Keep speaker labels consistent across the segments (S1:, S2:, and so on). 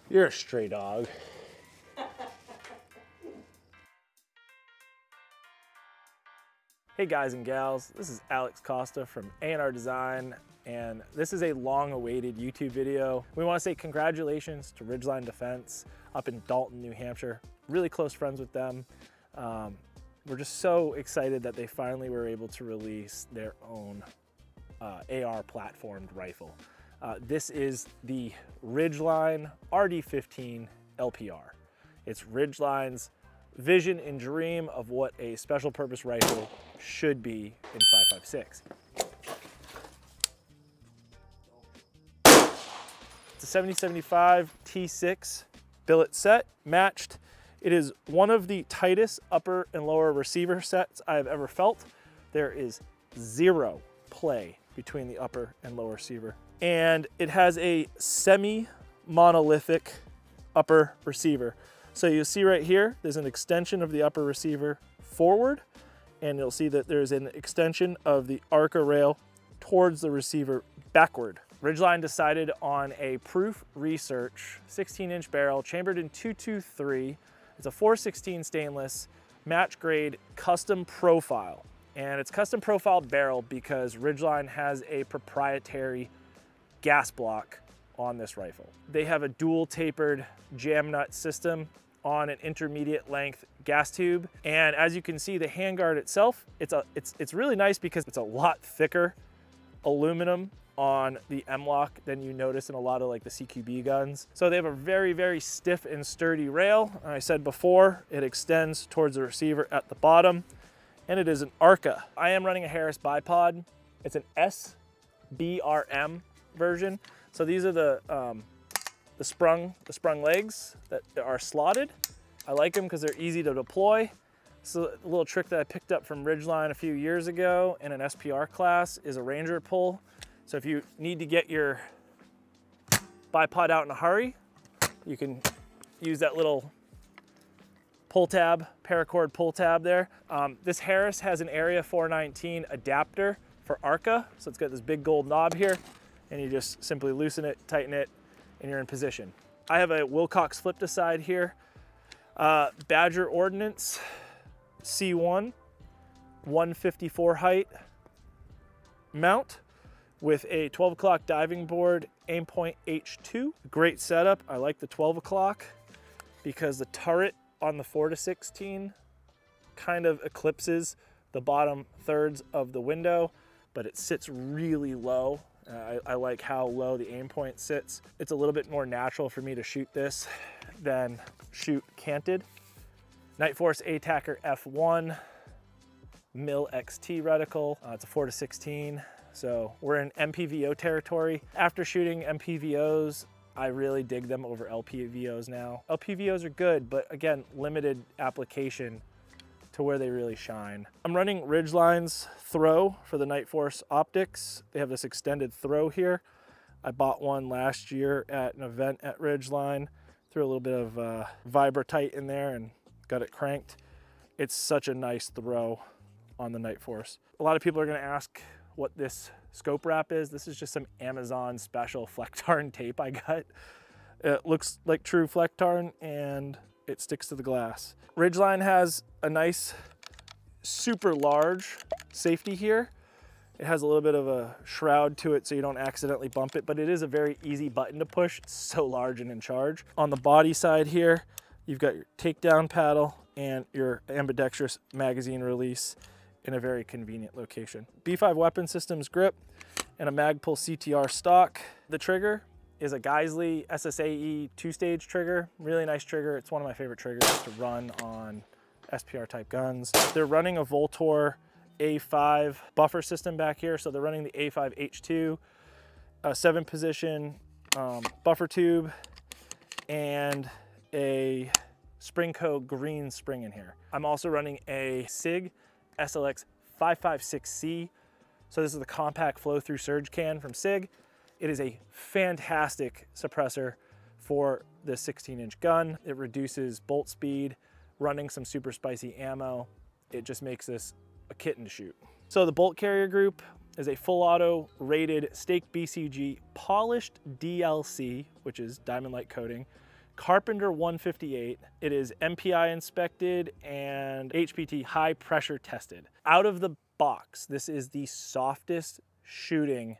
S1: You're a stray dog. Hey guys and gals, this is Alex Costa from A&R Design, and this is a long-awaited YouTube video. We want to say congratulations to Ridgeline Defense up in Dalton, New Hampshire. Really close friends with them. We're just so excited that they finally were able to release their own AR platformed rifle. This is the Ridgeline RD-15 LPR. It's Ridgeline's vision and dream of what a special purpose rifle should be in 5.56. It's a 70-75 T6 billet set, matched. It is one of the tightest upper and lower receiver sets I have ever felt. There is zero play between the upper and lower receiver. And it has a semi-monolithic upper receiver. So you'll see right here, there's an extension of the upper receiver forward, and you'll see that there's an extension of the ARCA rail towards the receiver backward. Ridgeline decided on a Proof Research 16-inch barrel chambered in 223. It's a 416 stainless, match grade, custom profile. And it's custom profiled barrel because Ridgeline has a proprietary gas block on this rifle. They have a dual tapered jam nut system on an intermediate length gas tube. And as you can see, the handguard itself, it's really nice because it's a lot thicker aluminum on the M-LOK than you notice in a lot of like the CQB guns. So they have a very, very stiff and sturdy rail. And I said before, it extends towards the receiver at the bottom, and it is an ARCA. I am running a Harris bipod. It's an SBRM version. So these are the sprung legs that are slotted. I like them because they're easy to deploy. So a little trick that I picked up from Ridgeline a few years ago in an SPR class is a Ranger pull. So if you need to get your bipod out in a hurry, you can use that little pull tab, paracord pull tab there. This Harris has an Area 419 adapter for ARCA. So it's got this big gold knob here, and you just simply loosen it, tighten it, and you're in position. I have a Wilcox flip aside here. Badger Ordnance C1 154 height mount with a 12 o'clock diving board, aim point H2. Great setup. I like the 12 o'clock because the turret on the 4-16 kind of eclipses the bottom thirds of the window, but it sits really low. I like how low the aim point sits. It's a little bit more natural for me to shoot this than shoot canted. Nightforce ATACR F1 Mil XT reticle. It's a 4-16. So we're in MPVO territory. After shooting MPVOs, I really dig them over LPVOs now. LPVOs are good, but again, limited application to where they really shine. I'm running Ridgeline's throw for the Nightforce optics. They have this extended throw here. I bought one last year at an event at Ridgeline. Threw a little bit of Vibratite in there and got it cranked. It's such a nice throw on the Nightforce. A lot of people are gonna ask what this scope wrap is. This is just some Amazon special Flectarn tape I got. It looks like true Flectarn and it sticks to the glass. Ridgeline has a nice, super large safety here. It has a little bit of a shroud to it so you don't accidentally bump it, but it is a very easy button to push. It's so large and in charge. On the body side here, you've got your takedown paddle and your ambidextrous magazine release in a very convenient location. B5 weapon systems grip and a Magpul CTR stock. The trigger is a Geisley SSAE 2-stage trigger. Really nice trigger. It's one of my favorite triggers to run on SPR type guns. They're running a Voltor A5 buffer system back here. So they're running the A5 H2, a 7-position buffer tube, and a Springco green spring in here. I'm also running a SIG SLX 556C. So this is the compact flow through surge can from SIG. It is a fantastic suppressor for this 16-inch gun. It reduces bolt speed, running some super spicy ammo. It just makes this a kitten to shoot. So the bolt carrier group is a full auto rated stake BCG polished DLC, which is diamond light coating, Carpenter 158. It is MPI inspected and HPT high pressure tested. Out of the box, this is the softest shooting,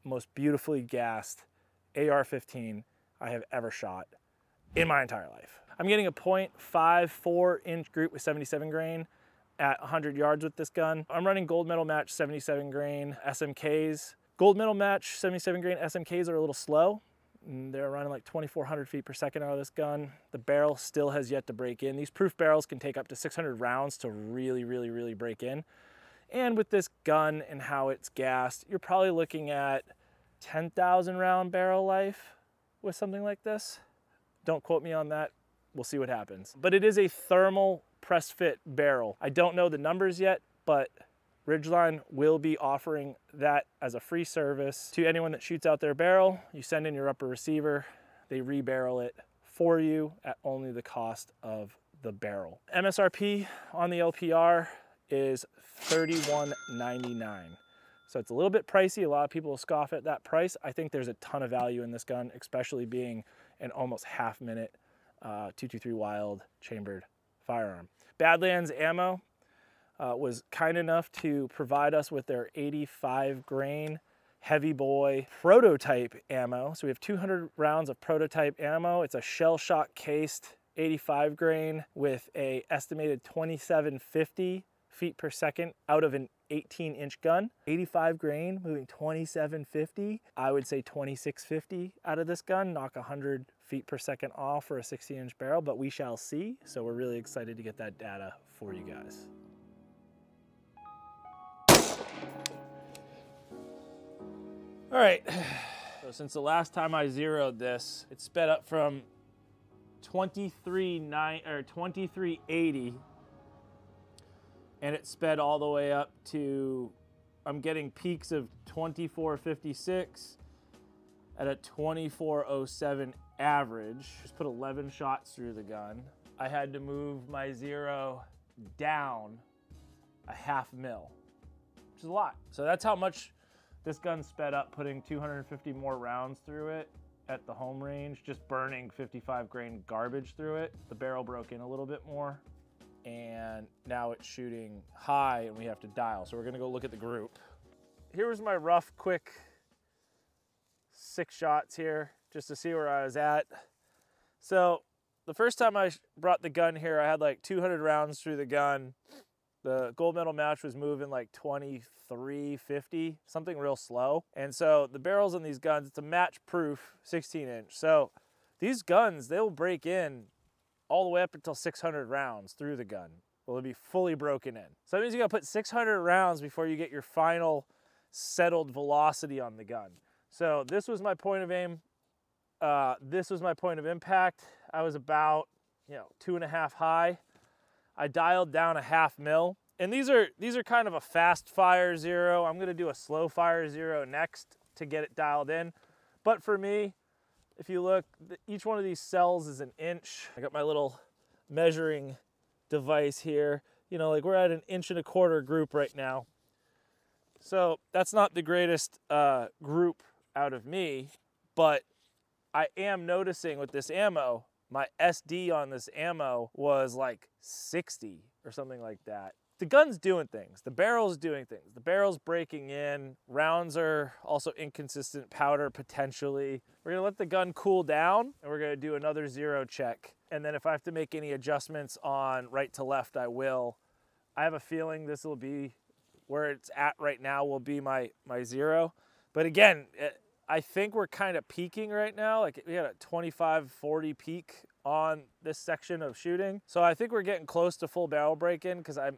S1: most beautifully gassed AR-15 I have ever shot in my entire life. I'm getting a .54 inch group with 77 grain at 100 yards with this gun. I'm running gold medal match 77 grain SMKs. Gold medal match 77 grain SMKs are a little slow. They're running like 2,400 feet per second out of this gun. The barrel still has yet to break in. These proof barrels can take up to 600 rounds to really break in. And with this gun and how it's gassed, you're probably looking at 10,000 round barrel life with something like this. Don't quote me on that. We'll see what happens. But it is a thermal press fit barrel. I don't know the numbers yet, but Ridgeline will be offering that as a free service to anyone that shoots out their barrel. You send in your upper receiver, they rebarrel it for you at only the cost of the barrel. MSRP on the LPR is $31.99. So it's a little bit pricey. A lot of people will scoff at that price. I think there's a ton of value in this gun, especially being an almost half-minute 223 Wild chambered firearm. Badlands Ammo was kind enough to provide us with their 85 grain heavy boy prototype ammo. So we have 200 rounds of prototype ammo. It's a shell shock cased 85 grain with a estimated 2750 feet per second out of an 18-inch gun. 85 grain moving 2750. I would say 2650 out of this gun, knock 100 feet per second off for a 60-inch barrel, but we shall see. So we're really excited to get that data for you guys. All right, so since the last time I zeroed this, it sped up from 2380, and it sped all the way up to, I'm getting peaks of 2456 at a 2407 average. Just put 11 shots through the gun. I had to move my zero down a half mil, which is a lot. So that's how much this gun sped up, putting 250 more rounds through it at the home range, just burning 55 grain garbage through it. The barrel broke in a little bit more, and now it's shooting high and we have to dial. So we're gonna go look at the group. Here was my rough, quick 6 shots here, just to see where I was at. So the first time I brought the gun here, I had like 200 rounds through the gun. The gold medal match was moving like 2350, something real slow. And so the barrels on these guns, it's a match proof 16-inch. So these guns, they'll break in all the way up until 600 rounds through the gun. Well, it'll be fully broken in. So that means you gotta put 600 rounds before you get your final settled velocity on the gun. So this was my point of aim. This was my point of impact. I was about, 2.5 high. I dialed down a half mil, and these are kind of a fast fire zero. I'm gonna do a slow fire zero next to get it dialed in. But for me, if you look, each one of these cells is an inch. I got my little measuring device here. Like we're at an 1.25 inch group right now. So that's not the greatest group out of me, but I am noticing with this ammo, my SD on this ammo was like 60 or something like that. The gun's doing things. The barrel's doing things. The barrel's breaking in. Rounds are also inconsistent powder potentially. We're gonna let the gun cool down and we're gonna do another zero check. And then if I have to make any adjustments on right to left, I will. I have a feeling this will be where it's at right now will be my zero. But again, I think we're kind of peaking right now. Like we had a 25-40 peak on this section of shooting. So I think we're getting close to full barrel break-in because I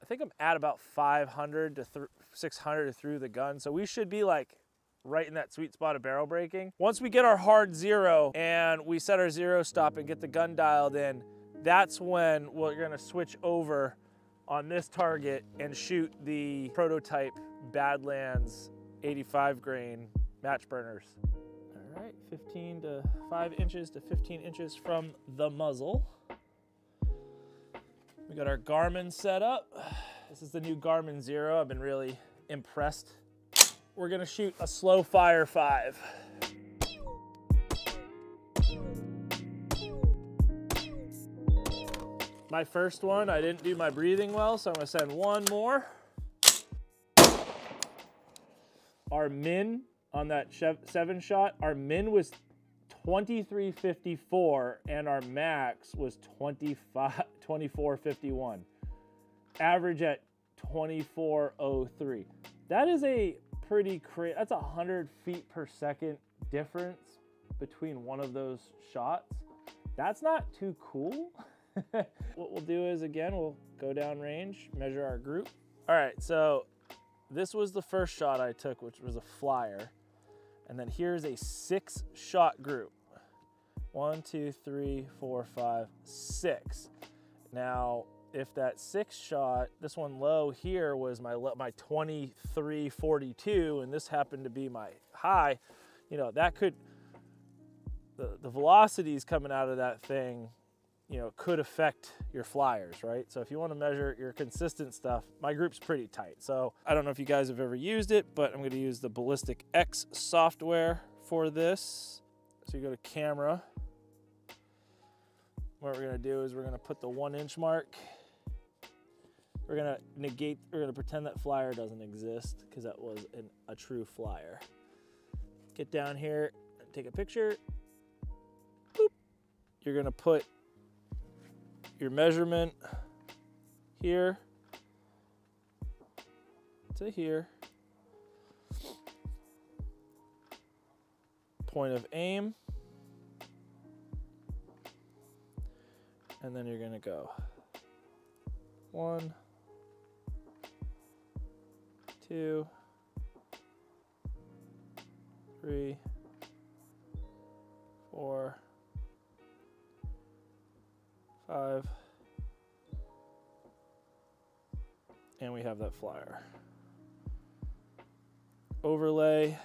S1: think I'm at about 500 to 600 through the gun. So we should be like right in that sweet spot of barrel breaking. Once we get our hard zero and we set our zero stop and get the gun dialed in, that's when we're gonna switch over on this target and shoot the prototype Badlands 85 grain match burners. All right, 5 inches to 15 inches from the muzzle. We got our Garmin set up. This is the new Garmin Zero. I've been really impressed. We're gonna shoot a slow fire 5. My first one, I didn't do my breathing well, so I'm gonna send one more. Our min on that 7 shot, our min was 2354 and our max was 2451. Average at 2403. That is a pretty crazy, that's 100 feet per second difference between one of those shots. That's not too cool. What we'll do is, again, we'll go down range, measure our group. All right, so this was the first shot I took, which was a flyer. And then here's a 6-shot group. 1, 2, 3, 4, 5, 6. Now, if that 6 shot, this one low here was my 2342, and this happened to be my high, you know, that could, the velocities coming out of that thing, you know, could affect your flyers, right? So if you want to measure your consistent stuff, my group's pretty tight. So I don't know if you guys have ever used it, but I'm going to use the Ballistic X software for this. So you go to camera. What we're going to do is we're going to put the 1-inch mark. We're going to negate, we're going to pretend that flyer doesn't exist because that was a true flyer. Get down here and take a picture. Boop. You're going to put your measurement here to here. Point of aim. And then you're gonna go 1, 2, 3, 4, 5, and we have that flyer. Overlay.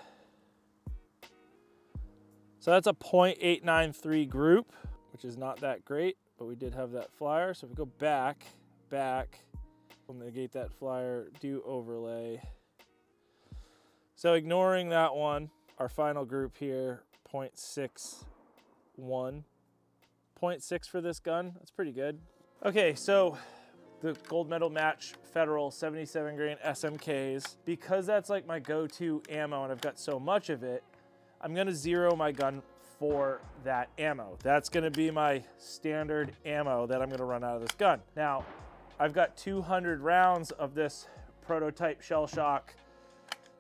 S1: So that's a .893 group, which is not that great, but we did have that flyer. So if we go back, we'll negate that flyer, do overlay. So ignoring that one, our final group here, 0.61. 0.6 for this gun, that's pretty good. Okay, so the gold medal match Federal 77 grain SMKs, because that's like my go-to ammo and I've got so much of it, I'm gonna zero my gun for that ammo. That's gonna be my standard ammo that I'm gonna run out of this gun. Now, I've got 200 rounds of this prototype shell shock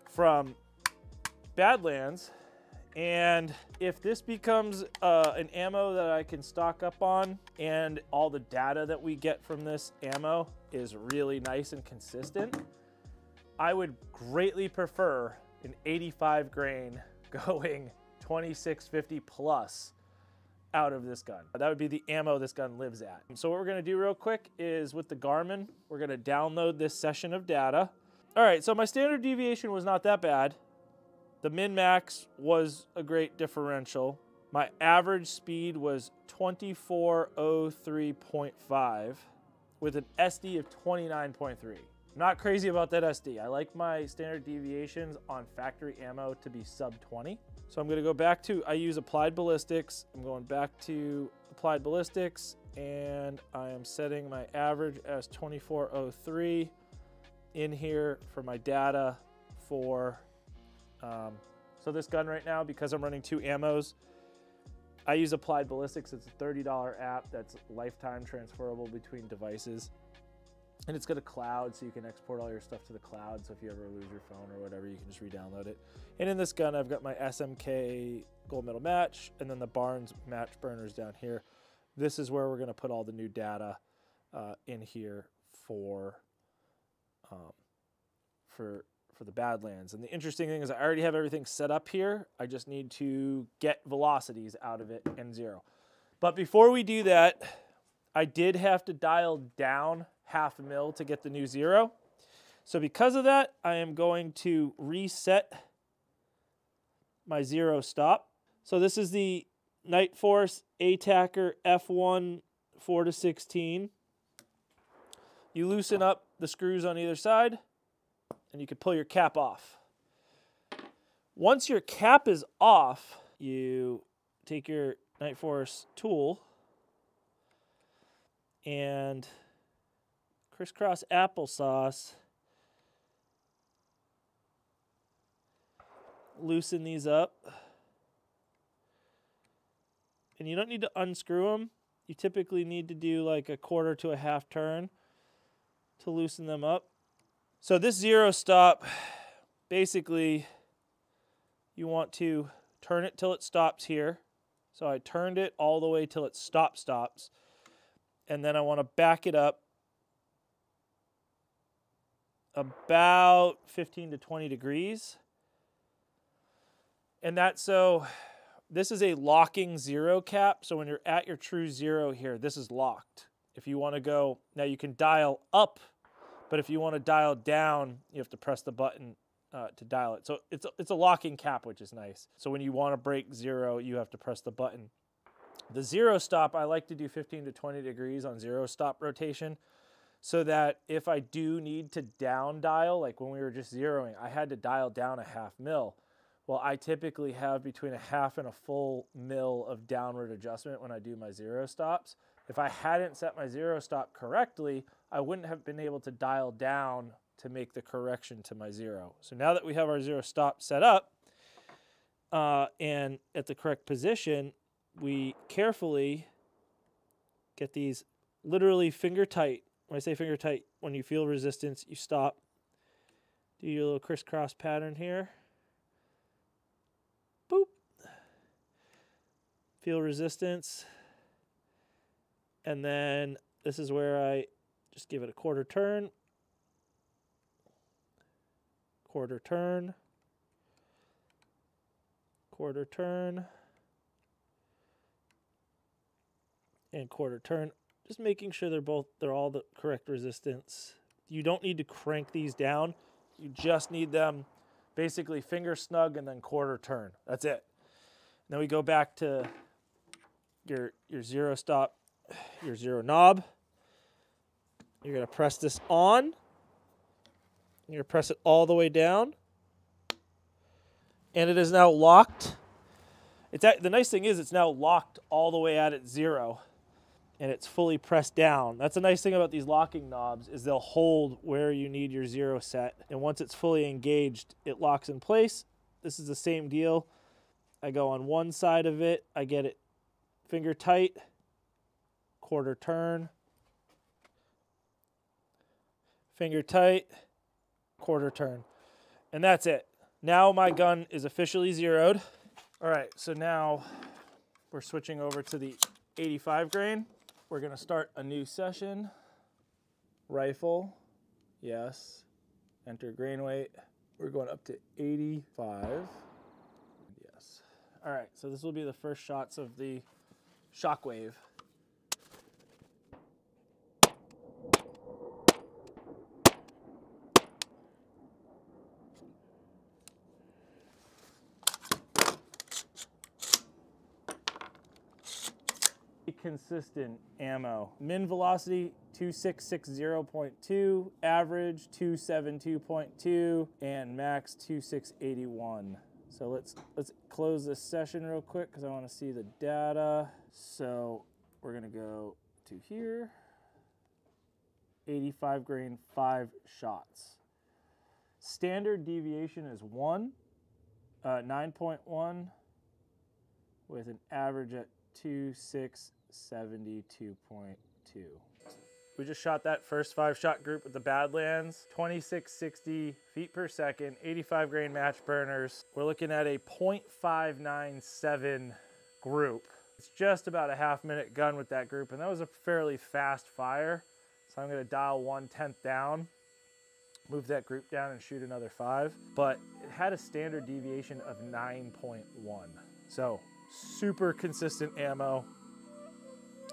S1: from Badlands, and if this becomes an ammo that I can stock up on and all the data that we get from this ammo is really nice and consistent, I would greatly prefer an 85 grain going 2650 plus out of this gun. That would be the ammo this gun lives at. So what we're gonna do real quick is with the Garmin, we're gonna download this session of data. All right, so my standard deviation was not that bad. The min-max was a great differential. My average speed was 2403.5 with an SD of 29.3. Not crazy about that SD. I like my standard deviations on factory ammo to be sub 20. So I'm gonna go back to, I use applied ballistics. I'm going back to applied ballistics and I am setting my average as 2403 in here for my data for, so this gun right now, because I'm running 2 ammos, I use applied ballistics. It's a $30 app that's lifetime transferable between devices. And it's got a cloud, so you can export all your stuff to the cloud. So if you ever lose your phone or whatever, you can just re-download it. And in this gun, I've got my SMK gold medal match, and then the Barnes match burners down here. This is where we're gonna put all the new data in here for the Badlands. And the interesting thing is I already have everything set up here. I just need to get velocities out of it and zero. But before we do that, I did have to dial down 0.5 mil to get the new zero. So because of that, I am going to reset my zero stop. So this is the Night Force ATACR F1 4-16. You loosen up the screws on either side and you can pull your cap off. Once your cap is off, you take your Night Force tool and crisscross applesauce. Loosen these up. And you don't need to unscrew them. You typically need to do like a quarter to a half turn to loosen them up. So this zero stop, basically, you want to turn it till it stops here. So I turned it all the way till it stops. And then I want to back it up about 15 to 20 degrees. And that's so, this is a locking zero cap. So when you're at your true zero here, this is locked. If you want to go, now you can dial up, but if you want to dial down, you have to press the button to dial it. So it's a locking cap, which is nice. So when you want to break zero, you have to press the button. The zero stop, I like to do 15 to 20 degrees on zero stop rotation, so that if I do need to down dial, like when we were just zeroing, I had to dial down a half mil. Well, I typically have between a half and a full mil of downward adjustment when I do my zero stops. If I hadn't set my zero stop correctly, I wouldn't have been able to dial down to make the correction to my zero. So now that we have our zero stop set up and at the correct position, we carefully get these literally finger tight. When I say finger tight, when you feel resistance, you stop. Do your little crisscross pattern here. Boop. Feel resistance. And then this is where I just give it a quarter turn. Quarter turn. Quarter turn. And quarter turn. Just making sure they're all the correct resistance. You don't need to crank these down. You just need them basically finger snug and then quarter turn. That's it. Then we go back to your zero stop, your zero knob. You're going to press this on. You're going to press it all the way down. And it is now locked. The nice thing is it's now locked all the way at its zero. And it's fully pressed down. That's the nice thing about these locking knobs, is they'll hold where you need your zero set. And once it's fully engaged, it locks in place. This is the same deal. I go on one side of it. I get it finger tight, quarter turn, finger tight, quarter turn. And that's it. Now my gun is officially zeroed. All right, so now we're switching over to the 85 grain. We're gonna start a new session. Rifle, yes. Enter grain weight. We're going up to 85, yes. All right, so this will be the first shots of the Shockwave. Consistent ammo. Min velocity 2660.2, average 272.2, and max 2681. So let's close this session real quick because I want to see the data. So we're gonna go to here. 85 grain, 5 shots. Standard deviation is 9.1 with an average at 2672.2. We just shot that first 5-shot group with the Badlands, 2660 feet per second, 85 grain match burners. We're looking at a .597 group. It's just about a half-minute gun with that group, and that was a fairly fast fire. So I'm gonna dial 1/10 down, move that group down and shoot another 5. But it had a standard deviation of 9.1. So super consistent ammo.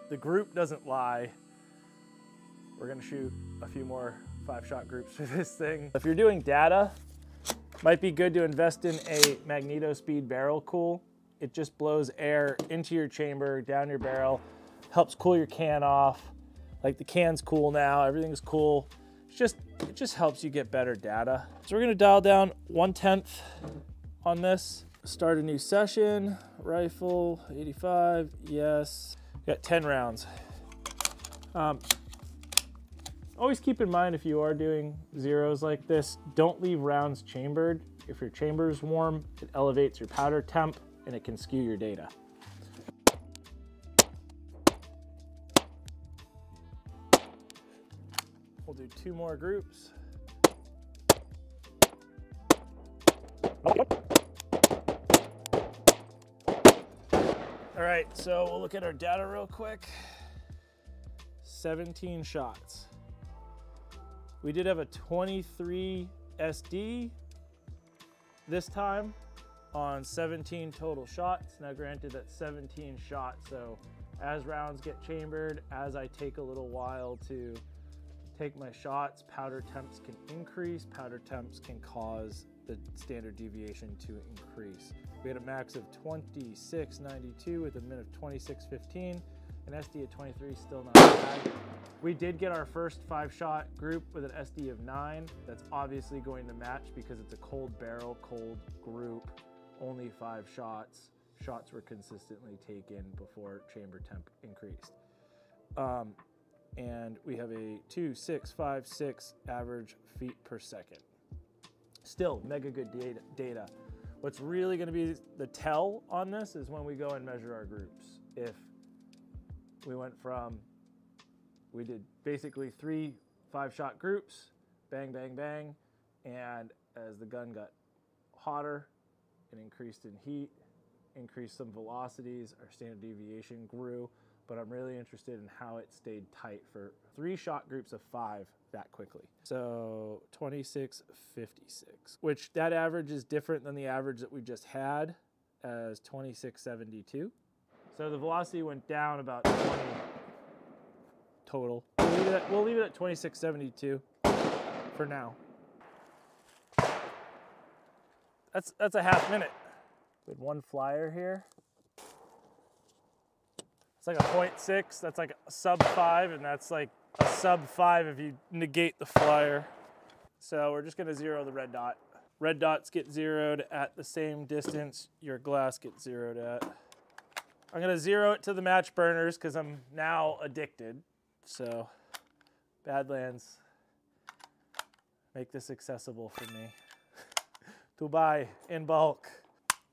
S1: The group doesn't lie. We're gonna shoot a few more 5-shot groups for this thing. If you're doing data, might be good to invest in a Magneto Speed barrel cool. It just blows air into your chamber, down your barrel, helps cool your can off. Like the can's cool now, everything's cool. It just helps you get better data. So we're gonna dial down 1/10 on this. Start a new session, rifle, 85, yes. Got 10 rounds. Always keep in mind if you are doing zeros like this, don't leave rounds chambered. If your chamber is warm, it elevates your powder temp and it can skew your data. We'll do 2 more groups. All right, so we'll look at our data real quick. 17 shots. We did have a 23 SD this time on 17 total shots. Now granted, that's 17 shots, so as rounds get chambered, as I take a little while to take my shots, powder temps can increase. Powder temps can cause the standard deviation to increase. We had a max of 26.92 with a min of 26.15. An SD at 23 still not bad. We did get our first 5-shot group with an SD of 9. That's obviously going to match because it's a cold barrel, cold group, only 5 shots. Shots were consistently taken before chamber temp increased. And we have a 2.656 average feet per second. Still mega good data. What's really going to be the tell on this is when we go and measure our groups. If we went from, we did basically 3 5-shot groups, bang, bang, bang, and as the gun got hotter, it increased in heat, increased some velocities, our standard deviation grew, but I'm really interested in how it stayed tight for 3-shot groups of 5 that quickly. So 26.56, which that average is different than the average that we just had as 26.72. So the velocity went down about 20 total. We'll leave it at 26.72 for now. That's a half minute. We had 1 flyer here. It's like a 0.6, that's like a sub 5, and that's like a sub 5 if you negate the flyer. So we're just gonna zero the red dot. Red dots get zeroed at the same distance your glass gets zeroed at. I'm gonna zero it to the match burners because I'm now addicted. So Badlands, make this accessible for me to buy in bulk.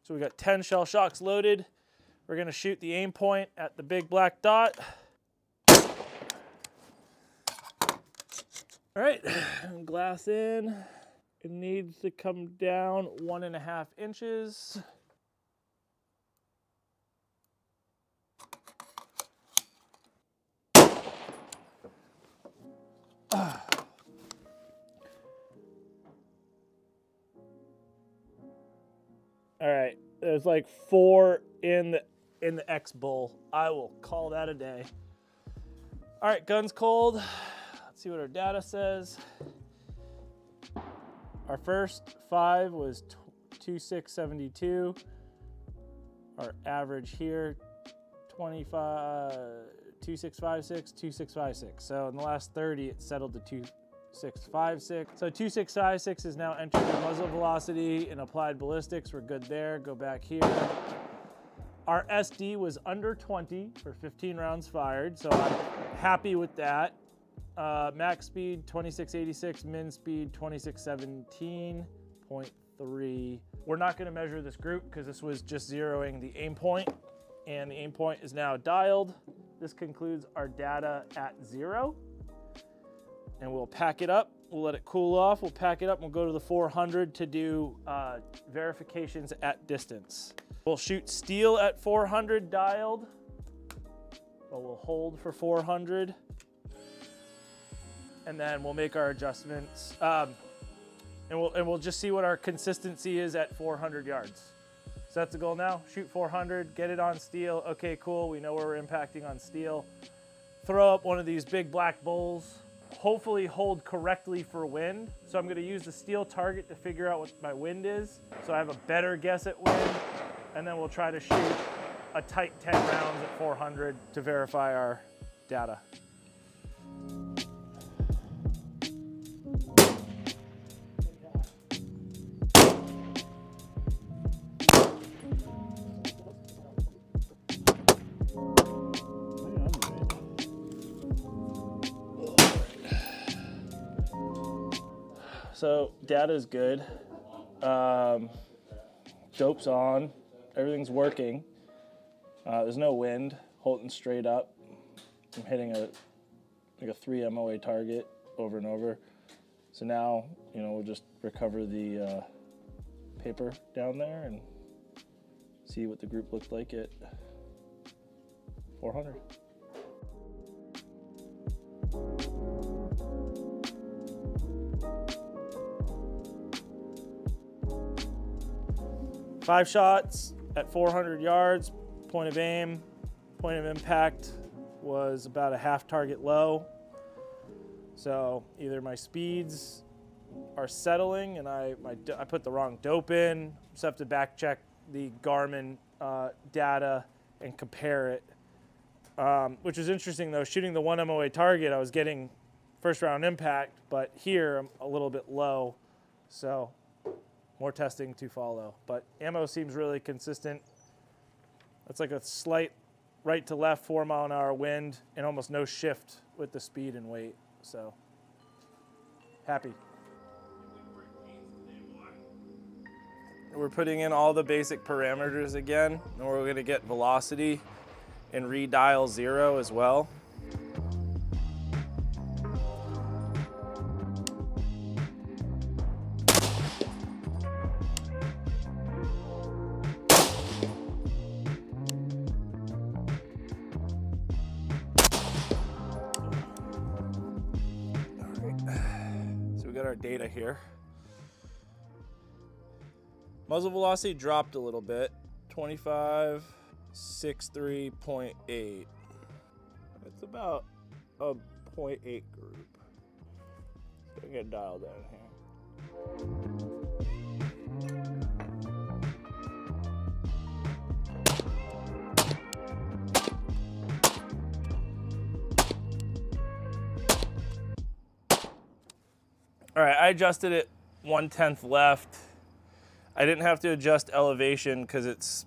S1: So we got 10 shell shocks loaded. We're gonna shoot the aim point at the big black dot. All right, glass in. It needs to come down 1.5 inches. All right, there's like 4 in the X bowl. I will call that a day. All right, gun's cold. Let's see what our data says. Our first 5 was 26.72. Our average here, 26.56, 26.56. So in the last 30, it settled to 26.56. So 26.56 is now entered the muzzle velocity and applied ballistics. We're good there. Go back here. Our SD was under 20 for 15 rounds fired, so I'm happy with that. Max speed 26.86, min speed 26.17.3. We're not going to measure this group because this was just zeroing the aim point, and the aim point is now dialed. This concludes our data at 0, and we'll pack it up. We'll let it cool off. We'll pack it up and we'll go to the 400 to do verifications at distance. We'll shoot steel at 400 dialed, but we'll hold for 400. And then we'll make our adjustments. And we'll just see what our consistency is at 400 yards. So that's the goal now. Shoot 400, get it on steel. Okay, cool, we know where we're impacting on steel. Throw up one of these big black bowls. Hopefully hold correctly for wind. So I'm gonna use the steel target to figure out what my wind is. So I have a better guess at wind. And then we'll try to shoot a tight 10 rounds at 400 to verify our data. So data is good. Dope's on. Everything's working. There's no wind. Holding straight up. I'm hitting a 3 MOA target over and over. So now, you know, we'll just recover the paper down there and see what the group looked like at 400. Five shots at 400 yards, point of aim, point of impact was about a half target low. So either my speeds are settling and I put the wrong dope in, just have to back check the Garmin data and compare it. Which is interesting though, shooting the 1 MOA target, I was getting first round impact, but here I'm a little bit low. So more testing to follow, but ammo seems really consistent. That's like a slight right to left 4 mile an hour wind and almost no shift with the speed and weight. So happy. We're putting in all the basic parameters again, and we're gonna get velocity and redial 0 as well. Our data here. Muzzle velocity dropped a little bit, 25, 63.8. It's about a 0.8 group. So I'm gonna dial down here. All right, I adjusted it 1/10 left. I didn't have to adjust elevation because it's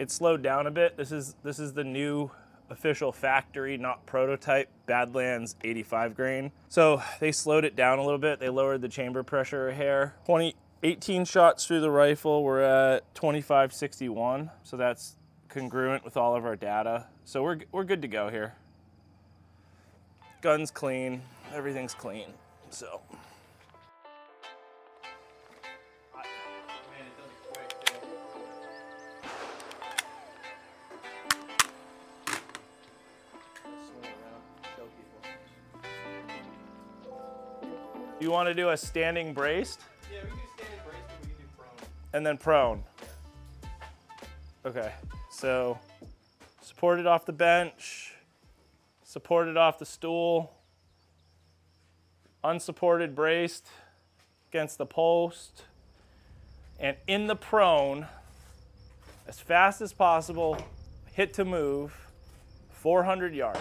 S1: slowed down a bit. This is the new official factory, not prototype, Badlands 85 grain. So they slowed it down a little bit. They lowered the chamber pressure a hair. 18 shots through the rifle, we're at 2561. So that's congruent with all of our data. So we're good to go here. Gun's clean, everything's clean. So. You want to do a standing braced?
S2: Yeah, we can do standing braced, but we can do prone.
S1: And then prone. Okay, so supported off the bench, supported off the stool, unsupported braced against the post, and in the prone, as fast as possible, hit to move, 400 yards.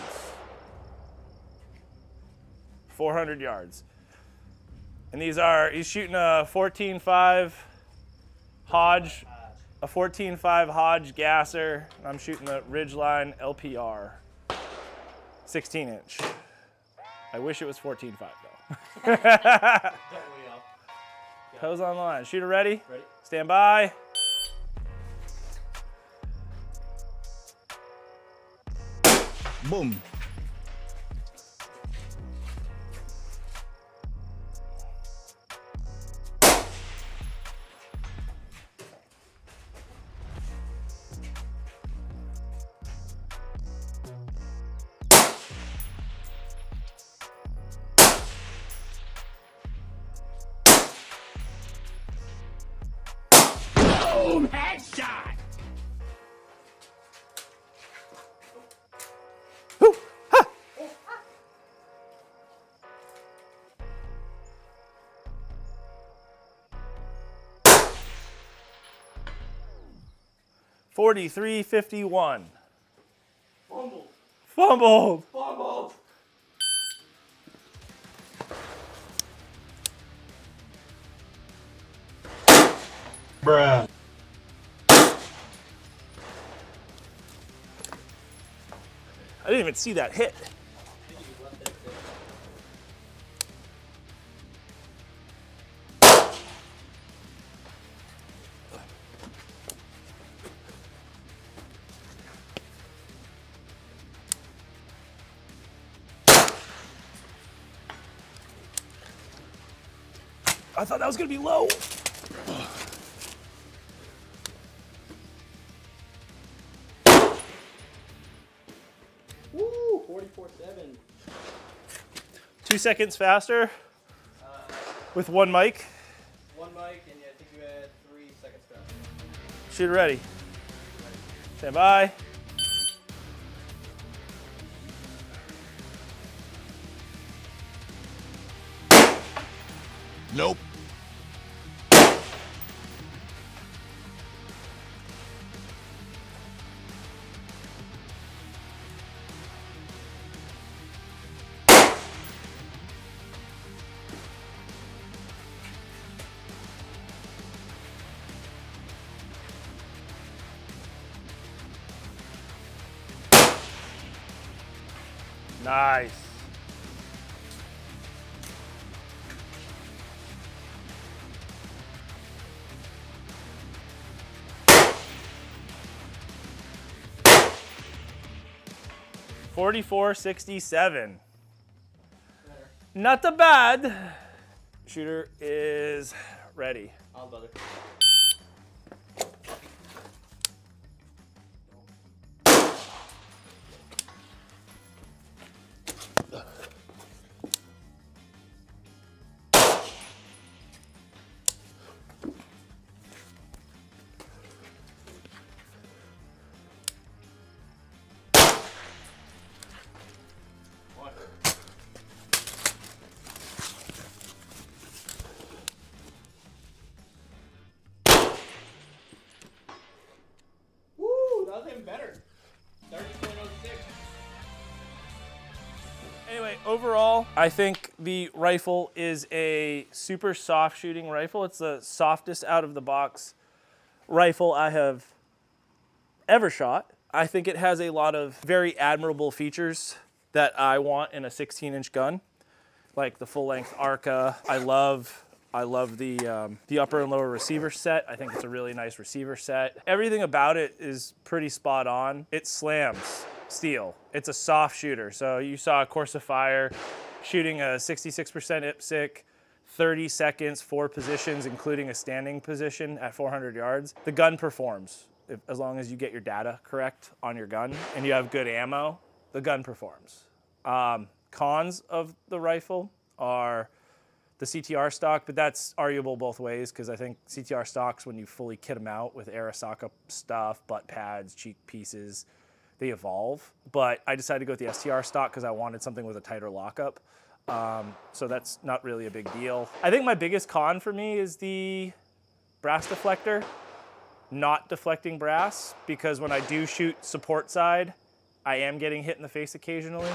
S1: 400 yards. And these are, he's shooting a 14.5 Hodge, a 14.5 Hodge gasser. I'm shooting the Ridgeline LPR, 16 inch. I wish it was 14.5 though. Hose on the line. Shooter ready?
S2: Ready.
S1: Stand by.
S3: Boom. Boom, headshot.
S1: Woo, ha. 43.51.
S2: Fumbled.
S1: Fumbled.
S2: Fumbled.
S3: Bruh.
S1: I didn't even see that hit. I thought that was gonna be low.
S2: Woo! 44.7.
S1: 2 seconds faster with one mic.
S2: One mic, and yeah, I think you had 3 seconds faster.
S1: Shoot ready. Stand by.
S3: Nope.
S1: Nice. $44.67. Not too bad. Shooter is ready.
S2: I'll bother. Woo! That was even better. 30.06.
S1: Anyway, overall, I think the rifle is a super soft shooting rifle. It's the softest out of the box rifle I have ever shot. I think it has a lot of very admirable features that I want in a 16-inch gun, like the full-length ARCA. I love the upper and lower receiver set. I think it's a really nice receiver set. Everything about it is pretty spot on. It slams steel. It's a soft shooter. So you saw a course of fire shooting a 66% IPSC, 30 seconds, 4 positions, including a standing position at 400 yards. The gun performs. As long as you get your data correct on your gun and you have good ammo, the gun performs. Cons of the rifle are the CTR stock, but that's arguable both ways because I think CTR stocks, when you fully kit them out with Arasaka stuff, butt pads, cheek pieces, they evolve. But I decided to go with the STR stock because I wanted something with a tighter lockup. So that's not really a big deal. I think my biggest con for me is the brass deflector. Not deflecting brass, because when I do shoot support side, I am getting hit in the face occasionally.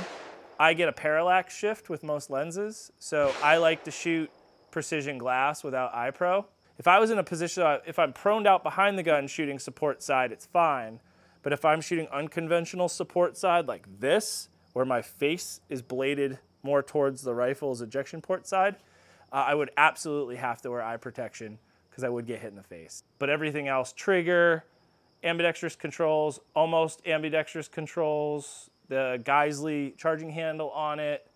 S1: I get a parallax shift with most lenses, so I like to shoot precision glass without iPro. If I was in a position, if I'm proned out behind the gun shooting support side, it's fine. But if I'm shooting unconventional support side like this, where my face is bladed more towards the rifle's ejection port side, I would absolutely have to wear eye protection because I would get hit in the face. But everything else, trigger, ambidextrous controls, almost ambidextrous controls, the Geisley charging handle on it,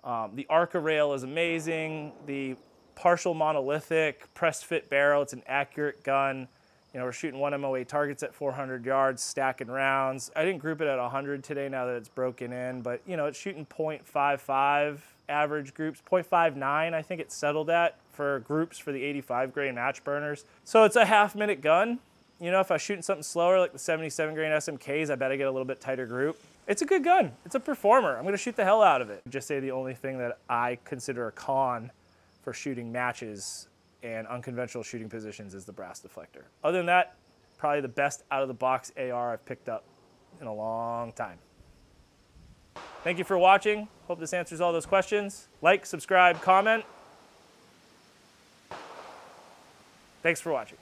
S1: the ARCA rail is amazing, the partial monolithic press fit barrel, it's an accurate gun. You know, we're shooting 1 MOA targets at 400 yards, stacking rounds. I didn't group it at 100 today now that it's broken in, but you know, it's shooting 0.55 average groups, 0.59 I think it's settled at for groups for the 85 grain match burners. So it's a half-minute gun. You know, if I was shooting something slower like the 77 grain SMKs, I bet I get a little bit tighter group. It's a good gun. It's a performer. I'm gonna shoot the hell out of it. Just say the only thing that I consider a con for shooting matches and unconventional shooting positions is the brass deflector. Other than that, probably the best out-of-the-box AR I've picked up in a long time. Thank you for watching. Hope this answers all those questions. Like, subscribe, comment. Thanks for watching.